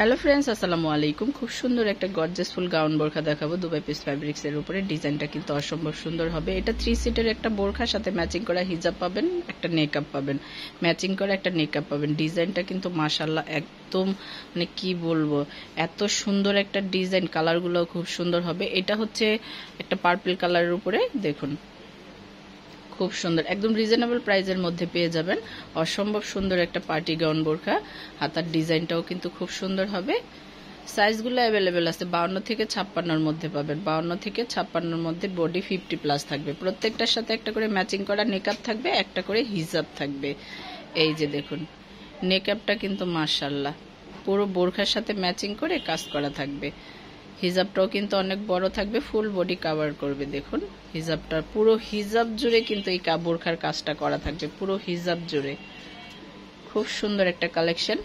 Hello friends, আসসালামু আলাইকুম। খুব সুন্দর একটা গর্জিয়াস ফুল গাউন বোরখা দেখাবো দুবাই পিস ফ্যাব্রিক্স এর উপরে। ডিজাইনটা কিন্তু অসম্ভব সুন্দর হবে। এটা 3 সিটের একটা বোরখার সাথে ম্যাচিং করা হিজাব পাবেন, একটা নেকআপ পাবেন, ম্যাচিং করা একটা নেকআপ পাবেন। ডিজাইনটা কিন্তু মাশাআল্লাহ একদম মানে কি বলবো, এত সুন্দর একটা ডিজাইন। কালারগুলো খুব সুন্দর হবে। এটা হচ্ছে একটা পার্পল কালারের উপরে, দেখুন খুব সুন্দর, একদম রিজনেবল প্রাইসের মধ্যে পেয়ে যাবেন। অসম্ভব সুন্দর একটা পার্টি গাউন বোরখা। হাতার ডিজাইনটাও কিন্তু খুব সুন্দর হবে। সাইজগুলো অ্যাভেলেবেল আছে, 52 থেকে 56-র মধ্যে পাবেন। 52 থেকে 56-র মধ্যে বডি 50+ থাকবে। প্রত্যেকটার সাথে একটা করে ম্যাচিং করা নেকআপ থাকবে, একটা করে হিজাব থাকবে। এই যে দেখুন, নেকআপটা কিন্তু মাশাআল্লাহ পুরো বোরখার সাথে ম্যাচিং করে কাজ করা থাকবে। হিজাবটাও কিন্তু অনেক বড় থাকবে, ফুল বডি কভার করবে। দেখুন হিজাবটা, পুরো হিজাব জুড়ে কিন্তু এই বোরখার কাজটা করা থাকবে, পুরো হিজাব জুড়ে। খুব সুন্দর একটা কালেকশন।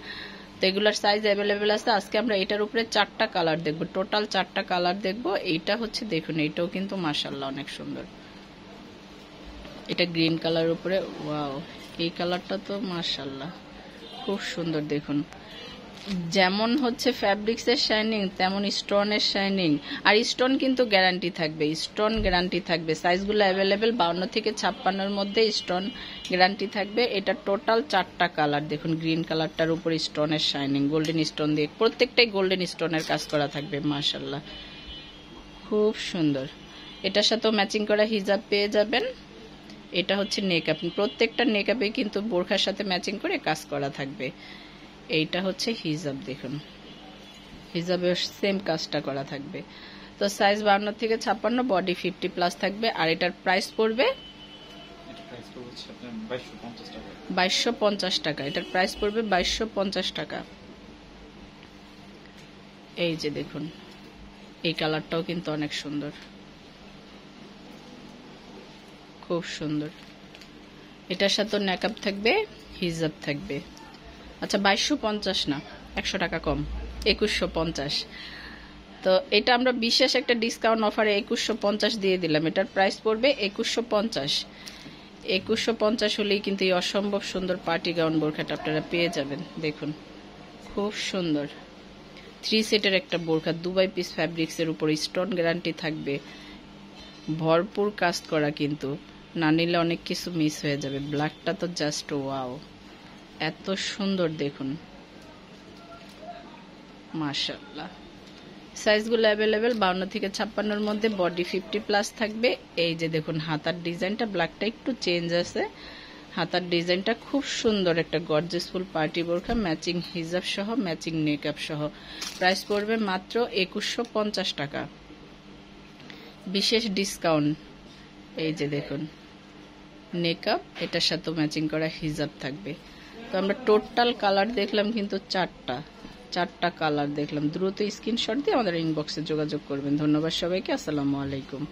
তো এগুলার সাইজ অ্যাভেলেবেল আছে। আজকে আমরা এটার উপরে 4টা কালার দেখব, টোটাল 4টা কালার দেখব। এইটা হচ্ছে দেখুন, এইটাও কিন্তু মাশাআল্লাহ অনেক সুন্দর। এটা গ্রিন কালার উপরে, ওয়াও, এই কালারটা তো মাশাআল্লাহ খুব সুন্দর। দেখুন যেমন হচ্ছে ফ্যাব্রিক্সের শাইনিং, তেমন স্টোনের শাইনিং। আর স্টোন কিন্তু গ্যারান্টি থাকবে, স্টোন গ্যারান্টি থাকবে। সাইজগুলো অ্যাভেলেবেল, 52 থেকে 56-র মধ্যে স্টোন গ্যারান্টি থাকবে। এটা টোটাল 4টা কালার। দেখুন গ্রিন কালারটার উপর স্টোনের শাইনিং, গোল্ডেন স্টোন দিয়ে, প্রত্যেকটাই গোল্ডেন স্টোনের কাজ করা থাকবে। মাশাআল্লাহ খুব সুন্দর। এটার সাথেও ম্যাচিং করা হিজাব পেয়ে যাবেন। এটা হচ্ছে নেকআপ, প্রত্যেকটা নেকআপে কিন্তু বোরখার সাথে ম্যাচিং করে কাজ করা থাকবে। এইটা হচ্ছে হিজাব, দেখুন হিজাবের সেম কাজটা করা থাকবে। তো সাইজ 52 থেকে 56, বডি 50+ থাকবে। আর এটার প্রাইস পড়বে 2250 টাকা। এটার প্রাইস পড়বে 2250 টাকা। এই যে দেখুন, এই কালারটাও কিন্তু অনেক সুন্দর, খুব সুন্দর। এটার সাথে নেকআপ থাকবে, হিজাব থাকবে। আচ্ছা 2250 না, 100 টাকা কম, 2150। তো এটা আমরা বিশেষ একটা ডিসকাউন্ট অফারে 2150 দিয়ে দিলাম। এটার প্রাইস পড়বে 2150। 2150 হলেই কিন্তু এই অসম্ভব সুন্দর পার্টি গাউন বোরখাটা আপনারা পেয়ে যাবেন। দেখুন খুব সুন্দর 3 সেটের একটা বোরখা, দুবাই পিস ফ্যাব্রিক্সের উপর স্টোন গ্যারান্টি থাকবে, ভরপুর কাজ করা। কিন্তু না নিলে অনেক কিছু মিস হয়ে যাবে। ব্ল্যাকটা তো জাস্ট ওয়াও, এত সুন্দর। দেখুন মাশাআল্লাহ। সাইজগুলো অ্যাভেলেবেল, 52 থেকে 56-র মধ্যে, বডি 50+ থাকবে। এই যে দেখুন হাতার ডিজাইনটা, ব্ল্যাকটা একটু চেঞ্জ আছে। হাতার ডিজাইনটা খুব সুন্দর, একটা গর্জিয়াস ফুল পার্টি বোরখা, ম্যাচিং হিজাব সহ, ম্যাচিং নেকআপ সহ। প্রাইস পড়বে মাত্র 2150 টাকা, বিশেষ ডিসকাউন্ট। এই যে দেখুন নেকআপ, এটার সাথে ম্যাচিং করা হিজাব থাকবে। তো আমরা টোটাল কালার দেখলাম কিন্তু 4টা কালার দেখলাম। দ্রুত স্ক্রিনশট দিয়ে আমাদের ইনবক্সে যোগাযোগ করবেন। ধন্যবাদ সবাইকে, আসসালামু আলাইকুম।